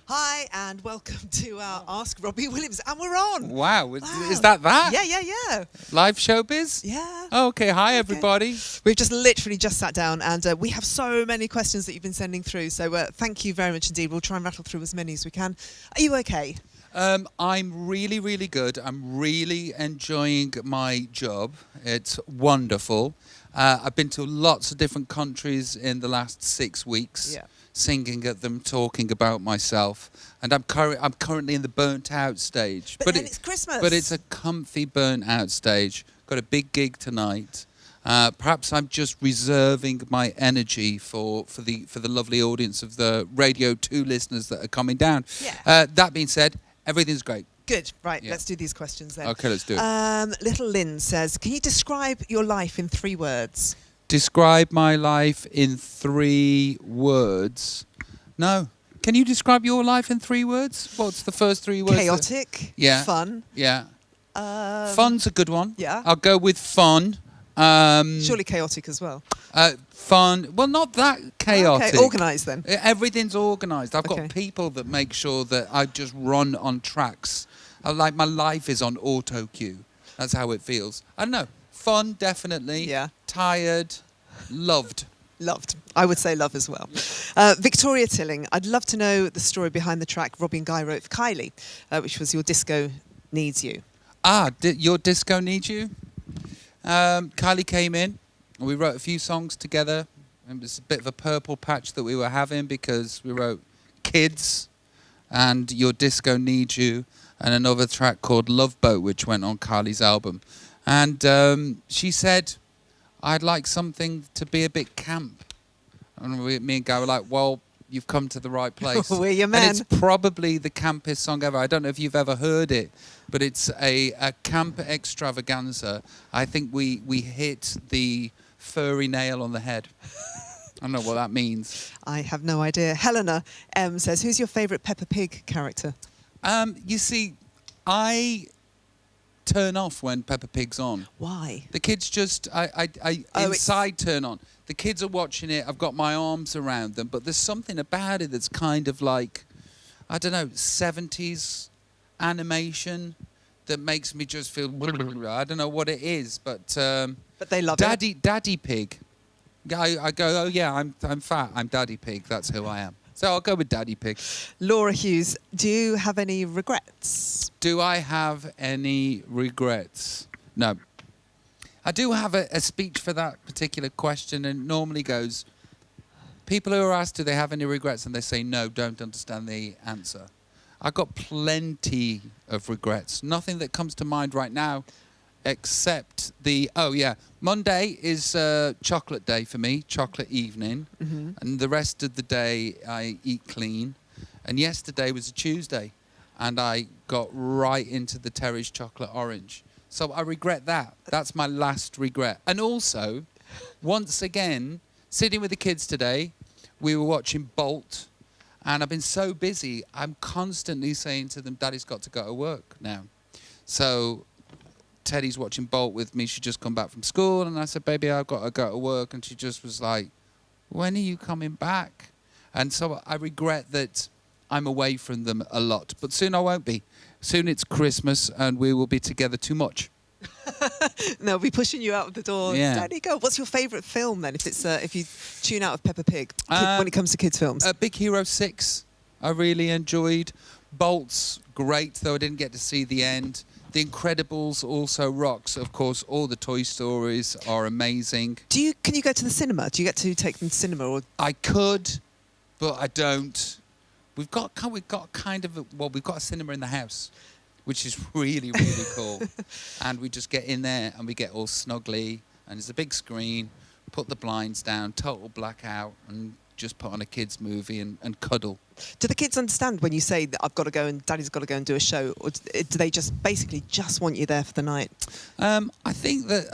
Hi, and welcome to our Ask Robbie Williams. And we're on. Wow. Is that? Yeah. Live showbiz? Yeah. Oh, okay. Hi, everybody. We've just literally just sat down, and we have so many questions that you've been sending through. So thank you very much indeed. We'll try and rattle through as many as we can. Are you okay? I'm really, really good. I'm really enjoying my job. It's wonderful. I've been to lots of different countries in the last 6 weeks. Yeah. Singing at them, talking about myself, and I'm currently in the burnt out stage. But then it's Christmas. But it's a comfy burnt out stage. Got a big gig tonight. Perhaps I'm just reserving my energy for the lovely audience of the Radio 2 listeners that are coming down. Yeah. That being said, everything's great. Good. Right, Yeah. let's do these questions then. Okay, let's do it. Little Lynn says, can you describe your life in 3 words? Describe my life in 3 words. No. Can you describe your life in 3 words? What's the first 3 words? Chaotic. Yeah. Fun. Yeah. Fun's a good one. Yeah. I'll go with fun. Surely chaotic as well. Fun. Well, not that chaotic. Okay, organised then. Everything's organised. I've Okay. got people that make sure that I just run on tracks. Like my life is on auto cue. That's how it feels. I don't know. Fun, definitely. Yeah. Tired. Loved. Loved. I would say love as well. Victoria Tilling, I'd love to know the story behind the track Robbie and Guy wrote for Kylie, which was Your Disco Needs You. Your Disco Needs You? Kylie came in and we wrote a few songs together. It was a bit of a purple patch that we were having because we wrote Kids and Your Disco Needs You and another track called Love Boat, which went on Kylie's album. And she said, I'd like something to be a bit camp. And me and Guy were like, well, you've come to the right place. We're your man. And it's probably the campest song ever. I don't know if you've ever heard it, but it's a camp extravaganza. I think we hit the furry nail on the head. I don't know what that means. I have no idea. Helena M says, who's your favourite Peppa Pig character? You see, I turn off when Peppa Pig's on. Why? The kids just, inside turn on. The kids are watching it. I've got my arms around them, but there's something about it that's kind of like, I don't know, 70s animation that makes me just feel. I don't know what it is, but they love it. Daddy Pig. I go, oh yeah, I'm fat. I'm Daddy Pig. That's who I am. So I'll go with Daddy Pig. Laura Hughes, do you have any regrets? Do I have any regrets? No. I do have a speech for that particular question, and it normally goes, people who are asked, do they have any regrets? And they say no, don't understand the answer. I've got plenty of regrets. Nothing that comes to mind right now except Monday is chocolate day for me, chocolate evening. Mm-hmm. And the rest of the day I eat clean. And yesterday was a Tuesday, and I got right into the Terry's chocolate orange. So I regret that. That's my last regret. And also, once again, sitting with the kids today, we were watching Bolt, and I've been so busy, I'm constantly saying to them, Daddy's got to go to work now. So Teddy's watching Bolt with me. She just come back from school, and I said, baby, I've got to go to work. And she just was like, when are you coming back? And so I regret that I'm away from them a lot. But soon I won't be. Soon it's Christmas, and we will be together too much. They'll be pushing you out of the door. Yeah. Daddy, go. What's your favourite film then, if you tune out of Peppa Pig, when it comes to kids' films? Big Hero 6, I really enjoyed. Bolt's great, though I didn't get to see the end. The Incredibles also rocks. Of course, all the Toy Stories are amazing. Can you go to the cinema? Do you get to take them to cinema? Or? I could, but I don't. We've got a cinema in the house, which is really, really cool. And we just get in there and we get all snuggly, and it's a big screen, put the blinds down, total blackout, and just put on a kids' movie and cuddle. Do the kids understand when you say that I've got to go and Daddy's got to go and do a show, or do they just basically just want you there for the night? I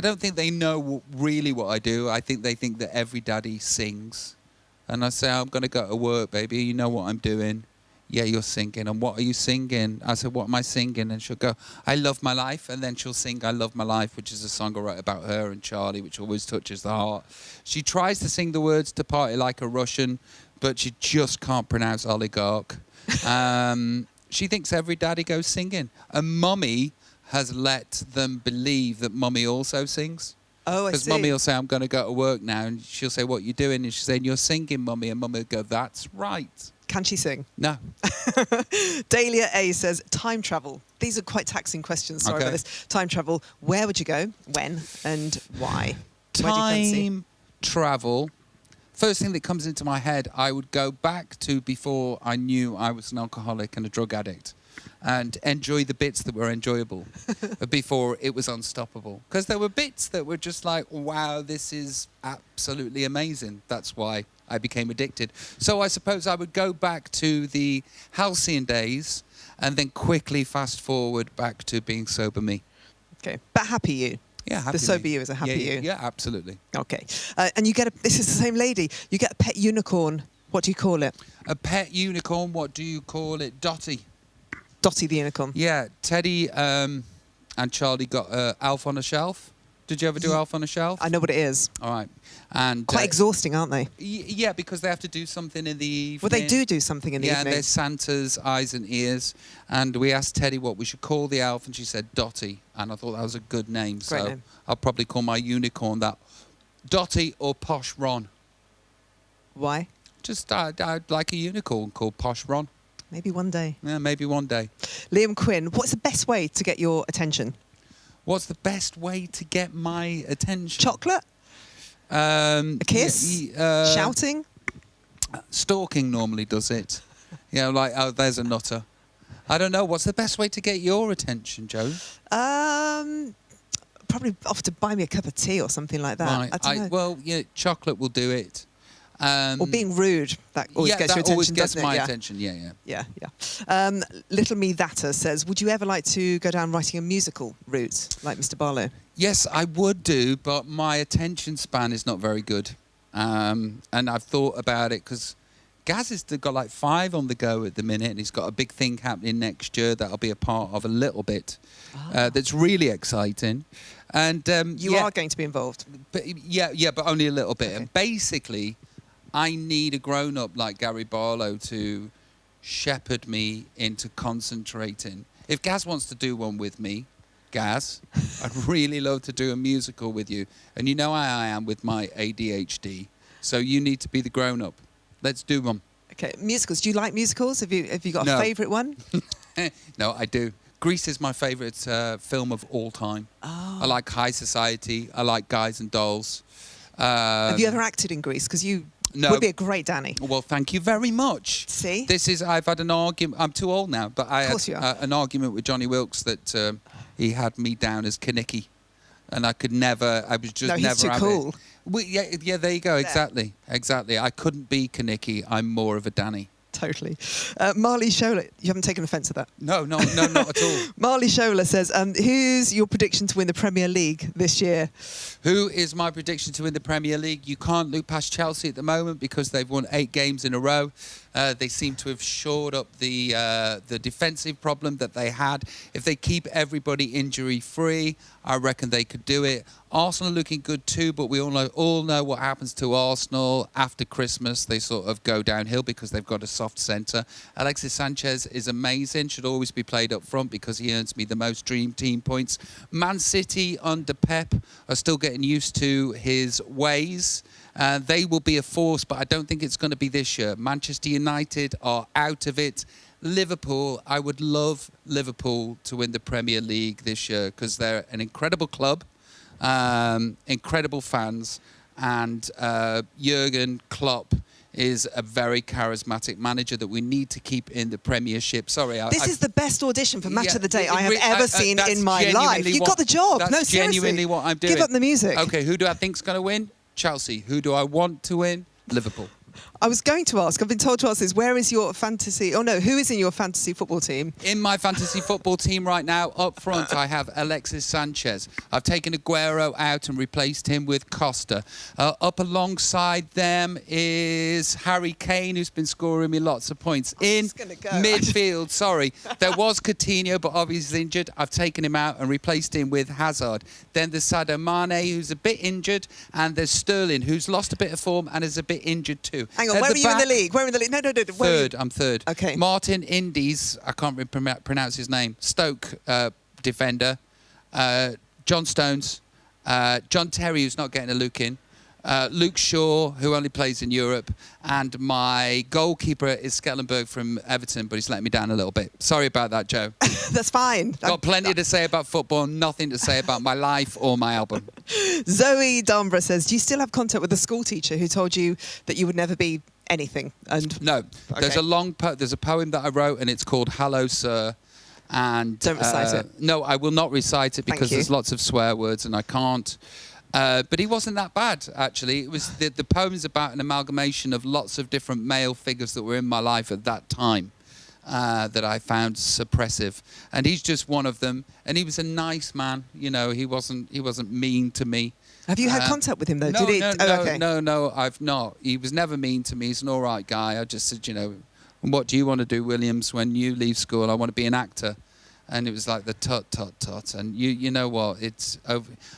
don't think they know really what I do. I think they think that every daddy sings. And I say, I'm going to go to work, baby. You know what I'm doing. Yeah, you're singing. And what are you singing? I said, what am I singing? And she'll go, I love my life. And then she'll sing I Love My Life, which is a song I wrote about her and Charlie, which always touches the heart. She tries to sing the words to Party Like a Russian, but she just can't pronounce oligarch. She thinks every daddy goes singing. And Mummy has let them believe that Mummy also sings. Oh, I see. Because Mummy will say, I'm going to go to work now. And she'll say, what are you doing? And she's saying, you're singing, Mummy. And Mummy will go, that's right. Can she sing? No. Dahlia A says, time travel. These are quite taxing questions. Sorry about this. Time travel. Where would you go? When? And why? Time travel. First thing that comes into my head, I would go back to before I knew I was an alcoholic and a drug addict and enjoy the bits that were enjoyable before it was unstoppable. Because there were bits that were just like, wow, this is absolutely amazing. That's why I became addicted. So I suppose I would go back to the halcyon days and then quickly fast forward back to being sober me. Okay. But happy you. Yeah, happy the sober me. you is a happy you. Yeah, absolutely. Okay. And you get this is the same lady. You get a pet unicorn. What do you call it? A pet unicorn, what do you call it? Dotty. Dotty the unicorn. Yeah, Teddy and Charlie got Alf on a Shelf. Did you ever do Alf on a Shelf? I know what it is. All right. And quite exhausting, aren't they? Yeah, because they have to do something in the evening. Well, they do something in the evening. Yeah, and there's Santa's eyes and ears. And we asked Teddy what we should call the elf, and she said Dotty. And I thought that was a good name. Great name. I'll probably call my unicorn that. Dotty or Posh Ron. Why? Just I'd like a unicorn called Posh Ron. Maybe one day. Yeah, maybe one day. Liam Quinn, what's the best way to get your attention? What's the best way to get my attention? Chocolate? A kiss? Shouting? Stalking normally does it. You know, like, oh, there's a nutter. I don't know. What's the best way to get your attention, Joe? Probably off to buy me a cup of tea or something like that. Right. I don't know. Well, yeah, chocolate will do it. Or being rude. That always gets your attention, always gets doesn't it? my Yeah. attention, yeah. Little Me Thatter says, would you ever like to go down writing a musical route like Mr. Barlow? Yes, I would do, but my attention span is not very good. And I've thought about it because Gaz has got like 5 on the go at the minute, and he's got a big thing happening next year that I'll be a part of a little bit. That's really exciting. And you are going to be involved? But but only a little bit. Okay. And basically, I need a grown-up like Gary Barlow to shepherd me into concentrating. If Gaz wants to do one with me, Gaz, I'd really love to do a musical with you. And you know how I am with my ADHD. So you need to be the grown-up. Let's do one. Okay, musicals. Do you like musicals? Have you got a favourite one? No, I do. Grease is my favourite film of all time. Oh. I like High Society. I like Guys and Dolls. Have you ever acted in Grease? Because you would be a great Danny. Well, thank you very much. See? I've had an argument. I'm too old now, but I had an argument with Johnny Wilkes that he had me down as Kinnicky. And I could never, I was just never he's too cool. Yeah, there you go. Exactly. I couldn't be Kinnicky. I'm more of a Danny. Totally. Marley Shola, you haven't taken offence to that? No, not at all. Marley Shola says, who's your prediction to win the Premier League this year? Who is my prediction to win the Premier League? You can't look past Chelsea at the moment because they've won 8 games in a row. They seem to have shored up the defensive problem that they had. If they keep everybody injury-free, I reckon they could do it. Arsenal are looking good too, but we all know what happens to Arsenal after Christmas. They sort of go downhill because they've got a soft centre. Alexis Sanchez is amazing, should always be played up front because he earns me the most dream team points. Man City under Pep are still getting used to his ways. They will be a force, but I don't think it's going to be this year. Manchester United are out of it. Liverpool, I would love Liverpool to win the Premier League this year because they're an incredible club, incredible fans, and Jurgen Klopp is a very charismatic manager that we need to keep in the Premiership. Sorry, this is the best audition for Match of the Day I have ever seen in my life. You got the job. That's no, seriously. Genuinely what I'm doing. Give up the music. Okay, who do I think's going to win? Chelsea. Who do I want to win? Liverpool. I was going to ask, I've been told to ask this, where is your fantasy, who is in your fantasy football team? In my fantasy football team right now, up front, I have Alexis Sanchez. I've taken Aguero out and replaced him with Costa. Up alongside them is Harry Kane, who's been scoring me lots of points. In midfield, sorry, there was Coutinho, but obviously injured. I've taken him out and replaced him with Hazard. Then there's Sadio Mane, who's a bit injured, and there's Sterling, who's lost a bit of form and is a bit injured too. you. Hang on, At where are the you in the back- league? Where in the league? No. Where are you? Third, I'm third. Okay. Martin Indies, I can't pronounce his name. Stoke defender. John Stones. John Terry, who's not getting a look in. Luke Shaw, who only plays in Europe, and my goalkeeper is Schellenberg from Everton, but he's letting me down a little bit. Sorry about that, Joe. That's fine. Got plenty to say about football, nothing to say about my life or my album. Zoe Darnborough says, do you still have contact with the school teacher who told you that you would never be anything? And No, there's Okay. there's a poem that I wrote, and it's called "Hello, Sir." And Don't recite it. No, I will not recite it Thank because you. there's lots of swear words, and I can't. But he wasn't that bad, actually. It was the poem is about an amalgamation of lots of different male figures that were in my life at that time that I found suppressive, and he's just one of them. And he was a nice man, you know. He wasn't mean to me. have you had contact with him, though? No, Did he? no, I've not. He was never mean to me. He's an all right guy. I just said, you know, what do you want to do, Williams, when you leave school? I want to be an actor. And it was like the tut. And you know what? It's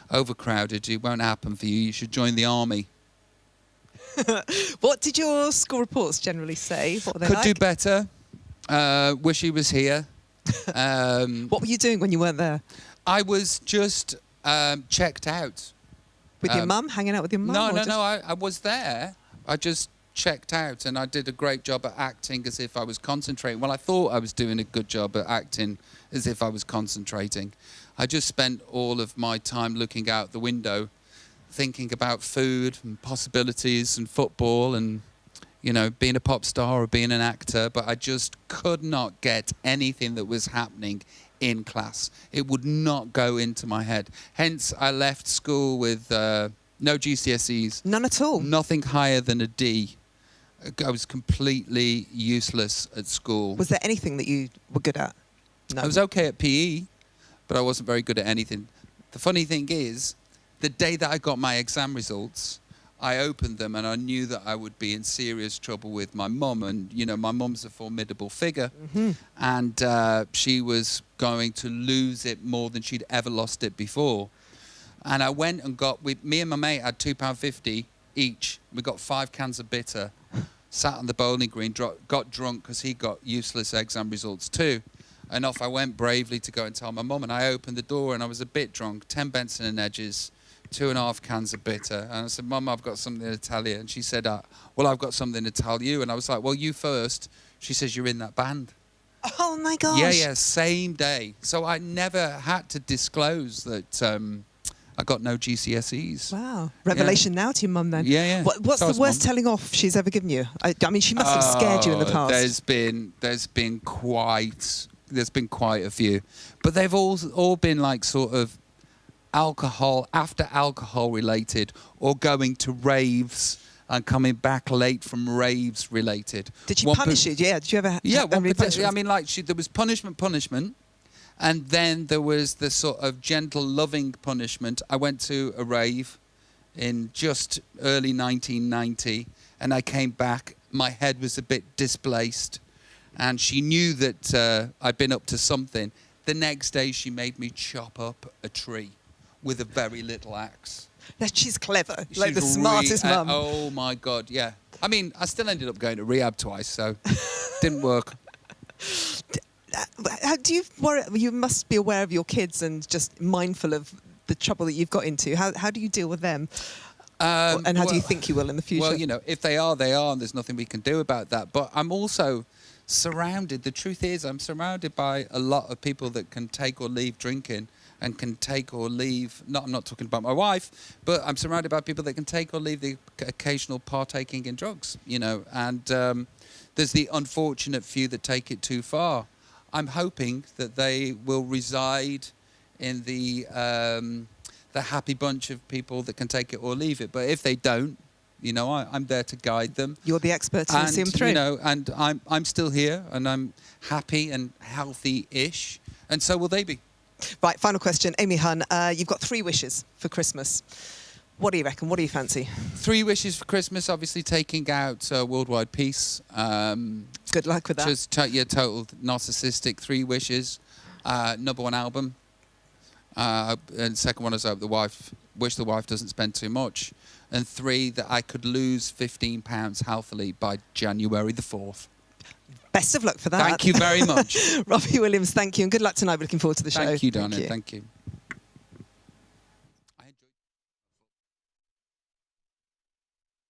overcrowded. It won't happen for you. You should join the army. What did your school reports generally say? What were they Could like? do better. Wish he was here. What were you doing when you weren't there? I was just checked out. With your mum? Hanging out with your mum? No, or no, just- no. I was there. I just checked out, and I did a great job at acting as if I was concentrating. Well, I thought I was doing a good job at acting as if I was concentrating. I just spent all of my time looking out the window, thinking about food and possibilities and football and, you know, being a pop star or being an actor. But I just could not get anything that was happening in class. It would not go into my head. Hence, I left school with no GCSEs. None at all? Nothing higher than a D. I was completely useless at school. Was there anything that you were good at? No. I was okay at PE, but I wasn't very good at anything. The funny thing is, the day that I got my exam results, I opened them and I knew that I would be in serious trouble with my mum. And, you know, my mum's a formidable figure. Mm-hmm. And she was going to lose it more than she'd ever lost it before. And I went and me and my mate had £2.50 each. We got 5 cans of bitter, sat on the bowling green, got drunk because he got useless exam results too. And off I went bravely to go and tell my mum. And I opened the door and I was a bit drunk, 10 Benson and Edges, 2.5 cans of bitter. And I said, Mum, I've got something to tell you. And she said, well, I've got something to tell you. And I was like, well, you first. She says, you're in that band. Oh, my gosh. Yeah, same day. So I never had to disclose that I got no GCSEs. Wow. Revelation now to your mum, then. Yeah. What's So the was worst Mum. telling off she's ever given you? I mean, she must have scared you in the past. There's been quite a few. But they've all been like sort of after alcohol related, or going to raves and coming back late from raves related. Did she punish you? Yeah. Did you ever? Yeah, have any punishments? I mean, like there was punishment, and then there was the sort of gentle, loving punishment. I went to a rave in just early 1990, and I came back. My head was a bit displaced, and she knew that I'd been up to something. The next day, she made me chop up a tree with a very little axe. She's clever. Like She's the smartest mum. Oh my God, yeah. I mean, I still ended up going to rehab twice, so didn't work. How do you worry? You must be aware of your kids and just mindful of the trouble that you've got into. How do you deal with them? And how do you think you will in the future? Well, you know, if they are, they are, and there's nothing we can do about that. But I'm also surrounded. The truth is, I'm surrounded by a lot of people that can take or leave drinking, and can take or leave. I'm not talking about my wife, but I'm surrounded by people that can take or leave the occasional partaking in drugs. You know, and there's the unfortunate few that take it too far. I'm hoping that they will reside in the happy bunch of people that can take it or leave it. But if they don't, you know, I'm there to guide them. You're the expert to see them through. You know, and I'm still here, and I'm happy and healthy-ish, and so will they be. Right, final question. Amy Hunn, you've got 3 wishes for Christmas. What do you reckon? What do you fancy? 3 wishes for Christmas, obviously taking out worldwide peace. Good luck with that. Just total narcissistic 3 wishes. Number 1 album. And second one is wish the wife doesn't spend too much. And 3, that I could lose 15 pounds healthily by January the 4th. Best of luck for that. Thank you very much. Robbie Williams, thank you, and good luck tonight. We're looking forward to the show. Thank you, Donna. Thank you.